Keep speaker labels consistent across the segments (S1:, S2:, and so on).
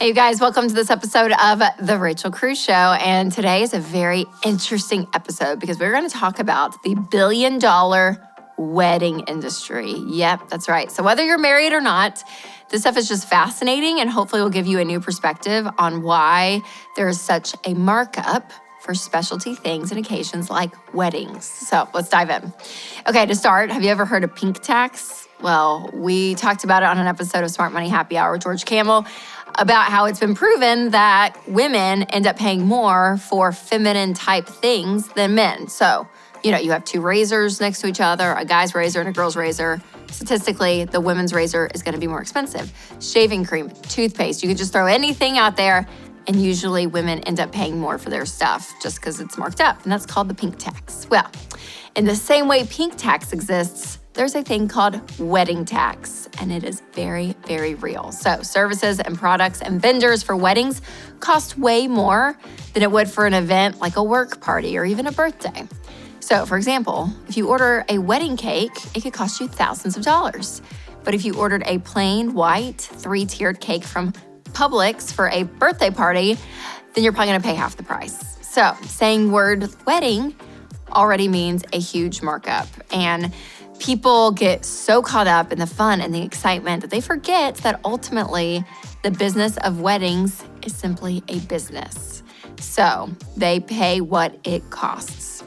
S1: Hey, you guys, welcome to this episode of The Rachel Cruze Show. And today is a very interesting episode because we're going to talk about the billion-dollar wedding industry. Yep, that's right. So whether you're married or not, this stuff is just fascinating and hopefully will give you a new perspective on why there is such a markup for specialty things and occasions like weddings. So let's dive in. Okay, to start, have you ever heard of pink tax? Well, we talked about it on an episode of Smart Money Happy Hour with George Camel about how it's been proven that women end up paying more for feminine type things than men. So, you have two razors next to each other, a guy's razor and a girl's razor. Statistically, the women's razor is going to be more expensive. Shaving cream, toothpaste, you could just throw anything out there, and usually women end up paying more for their stuff just because it's marked up, and that's called the pink tax. Well, in the same way pink tax exists, there's a thing called wedding tax, and it is very, very real. So services and products and vendors for weddings cost way more than it would for an event like a work party or even a birthday. So for example, if you order a wedding cake, it could cost you thousands of dollars. But if you ordered a plain white 3-tiered cake from Publix for a birthday party, then you're probably gonna pay half the price. So saying word wedding already means a huge markup. And people get so caught up in the fun and the excitement that they forget that ultimately the business of weddings is simply a business. So they pay what it costs.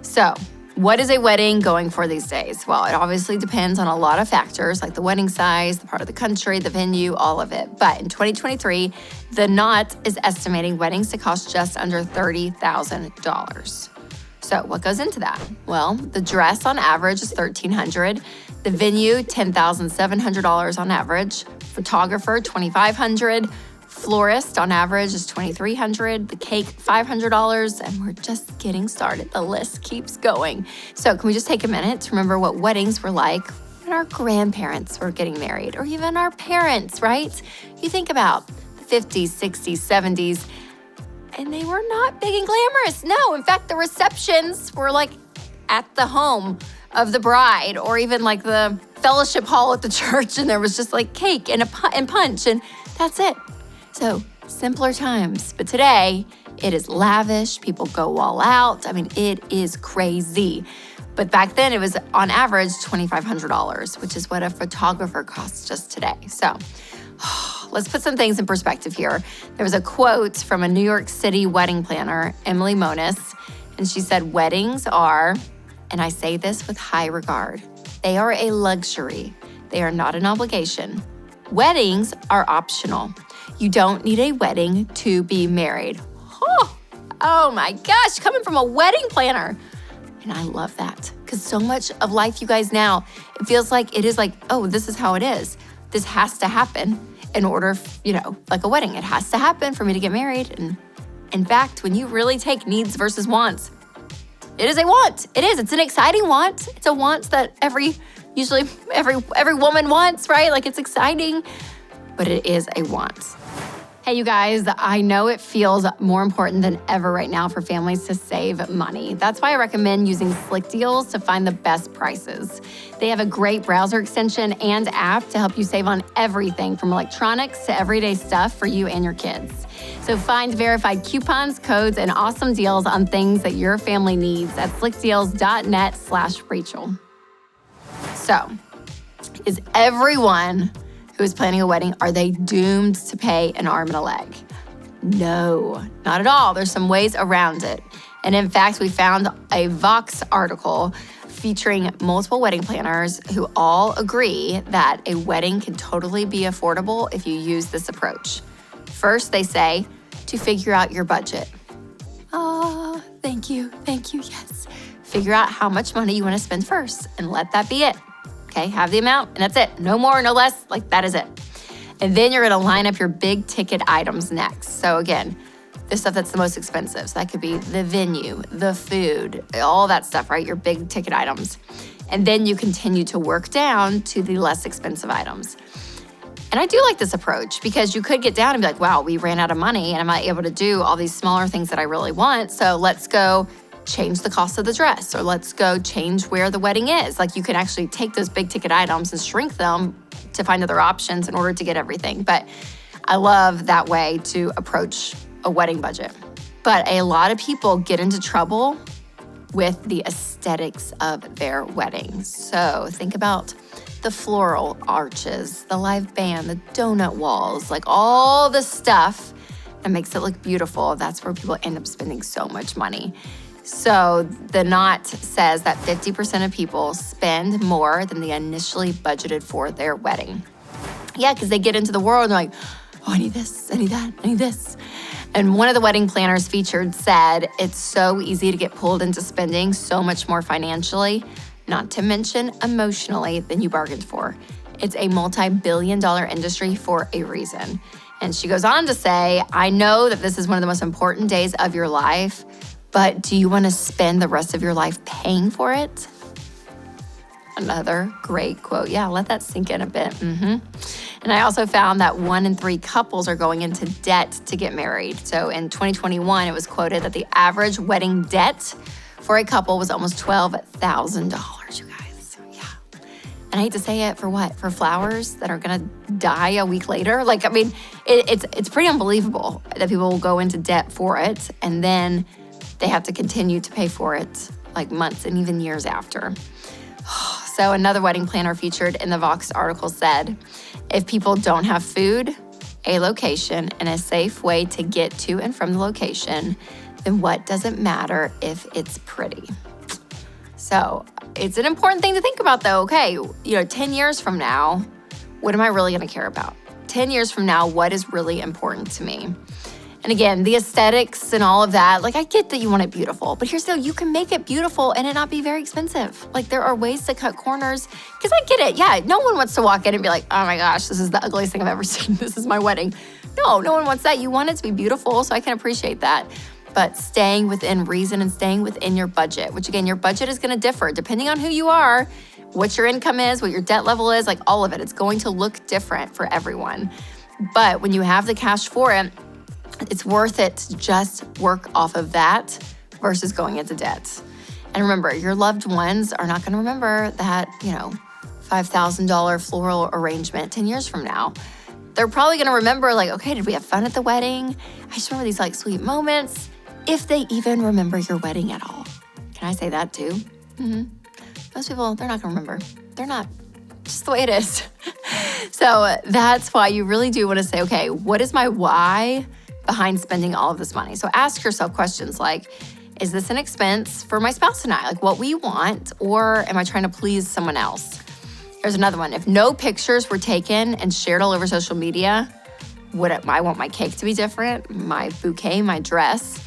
S1: So what is a wedding going for these days? Well, it obviously depends on a lot of factors like the wedding size, the part of the country, the venue, all of it. But in 2023, The Knot is estimating weddings to cost just under $30,000. So what goes into that? Well, the dress on average is $1,300. The venue, $10,700 on average. Photographer, $2,500. Florist on average is $2,300. The cake, $500. And we're just getting started. The list keeps going. So can we just take a minute to remember what weddings were like when our grandparents were getting married, or even our parents, right? You think about the 50s, 60s, 70s, and they were not big and glamorous. No, in fact, the receptions were like at the home of the bride, or even like the fellowship hall at the church, and there was just like cake and punch, and that's it. So simpler times. But today, it is lavish. People go all out. I mean, it is crazy. But back then, it was on average $2,500, which is what a photographer costs just today. So let's put some things in perspective here. There was a quote from a New York City wedding planner, Emily Monis, and she said, "Weddings are," and I say this with high regard, "they are a luxury. They are not an obligation. Weddings are optional. You don't need a wedding to be married." Oh my gosh, coming from a wedding planner. And I love that because so much of life, you guys, now, it feels like it is like, oh, this is how it is. This has to happen in order, like a wedding. It has to happen for me to get married. And in fact, when you really take needs versus wants, it is a want. It is. It's an exciting want. It's a want that usually every woman wants, right? Like, it's exciting, but it is a want. Hey, you guys, I know it feels more important than ever right now for families to save money. That's why I recommend using Slick Deals to find the best prices. They have a great browser extension and app to help you save on everything from electronics to everyday stuff for you and your kids. So find verified coupons, codes, and awesome deals on things that your family needs at slickdeals.net/Rachel. So, is everyone who is planning a wedding, are they doomed to pay an arm and a leg? No, not at all. There's some ways around it. And in fact, we found a Vox article featuring multiple wedding planners who all agree that a wedding can totally be affordable if you use this approach. First, they say to figure out your budget. Oh, thank you, yes. Figure out how much money you want to spend first and let that be it. Okay, have the amount, and that's it. No more, no less, like that is it. And then you're gonna line up your big ticket items next. So again, the stuff that's the most expensive. So that could be the venue, the food, all that stuff, right? Your big ticket items. And then you continue to work down to the less expensive items. And I do like this approach because you could get down and be like, wow, we ran out of money and I'm not able to do all these smaller things that I really want. So let's go change the cost of the dress, or let's go change where the wedding is. Like, you can actually take those big ticket items and shrink them to find other options in order to get everything. But I love that way to approach a wedding budget. But a lot of people get into trouble with the aesthetics of their wedding. So think about the floral arches, the live band, the donut walls, like all the stuff that makes it look beautiful. That's where people end up spending so much money. So the Knot says that 50% of people spend more than they initially budgeted for their wedding. Yeah, because they get into the world and they're like, oh, I need this, I need that, I need this. And one of the wedding planners featured said, it's so easy to get pulled into spending so much more financially, not to mention emotionally, than you bargained for. It's a multi-billion-dollar industry for a reason. And she goes on to say, I know that this is one of the most important days of your life, but do you want to spend the rest of your life paying for it? Another great quote. Yeah, let that sink in a bit. And I also found that 1 in 3 couples are going into debt to get married. So in 2021, it was quoted that the average wedding debt for a couple was almost $12,000, you guys. Yeah. And I hate to say it, for what? For flowers that are gonna die a week later? Like, I mean, it's pretty unbelievable that people will go into debt for it, and then they have to continue to pay for it like months and even years after. So another wedding planner featured in the Vox article said, if people don't have food, a location, and a safe way to get to and from the location, then what does it matter if it's pretty? So it's an important thing to think about though. Okay, 10 years from now, what am I really gonna care about? 10 years from now, what is really important to me? And again, the aesthetics and all of that, like I get that you want it beautiful, but here's the deal, you can make it beautiful and it not be very expensive. Like there are ways to cut corners, because I get it. Yeah, no one wants to walk in and be like, oh my gosh, this is the ugliest thing I've ever seen. This is my wedding. No one wants that. You want it to be beautiful, so I can appreciate that. But staying within reason and staying within your budget, which again, your budget is gonna differ depending on who you are, what your income is, what your debt level is, like all of it. It's going to look different for everyone. But when you have the cash for it, it's worth it to just work off of that versus going into debt. And remember, your loved ones are not going to remember that, $5,000 floral arrangement 10 years from now. They're probably going to remember like, okay, did we have fun at the wedding? I just remember these like sweet moments, if they even remember your wedding at all. Can I say that too? Most people, they're not going to remember. They're not. Just the way it is. So that's why you really do want to say, okay, what is my why behind spending all of this money? So ask yourself questions like, is this an expense for my spouse and I? Like what we want, or am I trying to please someone else? Here's another one. If no pictures were taken and shared all over social media, I want my cake to be different, my bouquet, my dress.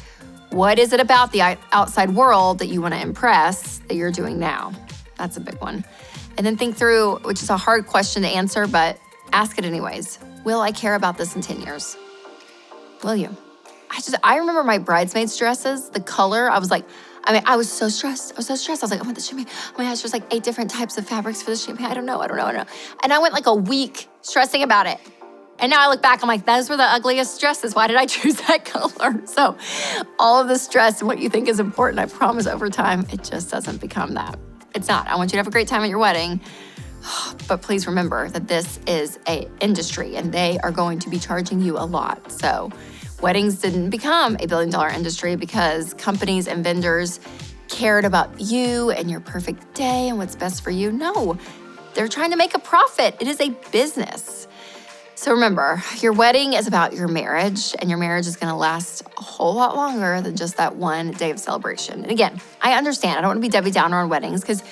S1: What is it about the outside world that you want to impress that you're doing now? That's a big one. And then think through, which is a hard question to answer, but ask it anyways. Will I care about this in 10 years? Will you? I remember my bridesmaids' dresses, the color, I was so stressed. I was like, I want this champagne. Oh my gosh, there's like 8 different types of fabrics for this champagne. I don't know. And I went like a week stressing about it. And now I look back, I'm like, those were the ugliest dresses. Why did I choose that color? So all of the stress and what you think is important, I promise over time, it just doesn't become that. It's not. I want you to have a great time at your wedding. But please remember that this is an industry and they are going to be charging you a lot. So weddings didn't become a billion-dollar industry because companies and vendors cared about you and your perfect day and what's best for you. No, they're trying to make a profit. It is a business. So remember, your wedding is about your marriage, and your marriage is gonna last a whole lot longer than just that one day of celebration. And again, I understand, I don't wanna be Debbie Downer on weddings because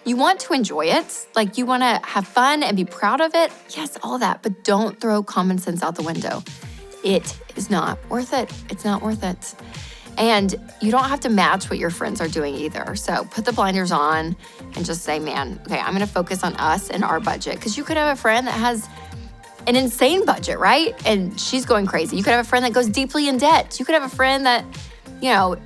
S1: you want to enjoy it. Like you wanna have fun and be proud of it. Yes, all that, but don't throw common sense out the window. It is not worth it. It's not worth it. And you don't have to match what your friends are doing either. So put the blinders on and just say, man, okay, I'm gonna focus on us and our budget. Because you could have a friend that has an insane budget, right? And she's going crazy. You could have a friend that goes deeply in debt. You could have a friend that,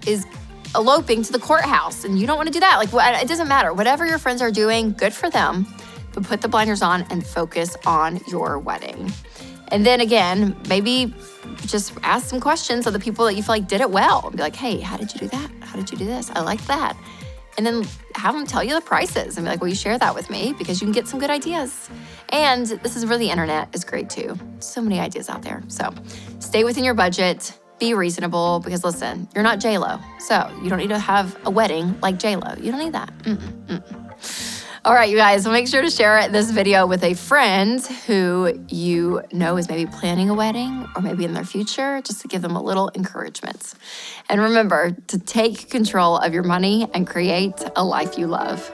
S1: is eloping to the courthouse and you don't want to do that. Like, it doesn't matter. Whatever your friends are doing, good for them, but put the blinders on and focus on your wedding. And then again, maybe just ask some questions of the people that you feel like did it well. And be like, hey, how did you do that? How did you do this? I like that. and then have them tell you the prices and be like, will you share that with me? Because you can get some good ideas. And this is where the internet is great too. So many ideas out there. So stay within your budget, be reasonable, because listen, you're not J-Lo. So you don't need to have a wedding like J-Lo. You don't need that. All right, you guys, so make sure to share this video with a friend who you know is maybe planning a wedding or maybe in their future, just to give them a little encouragement. And remember to take control of your money and create a life you love.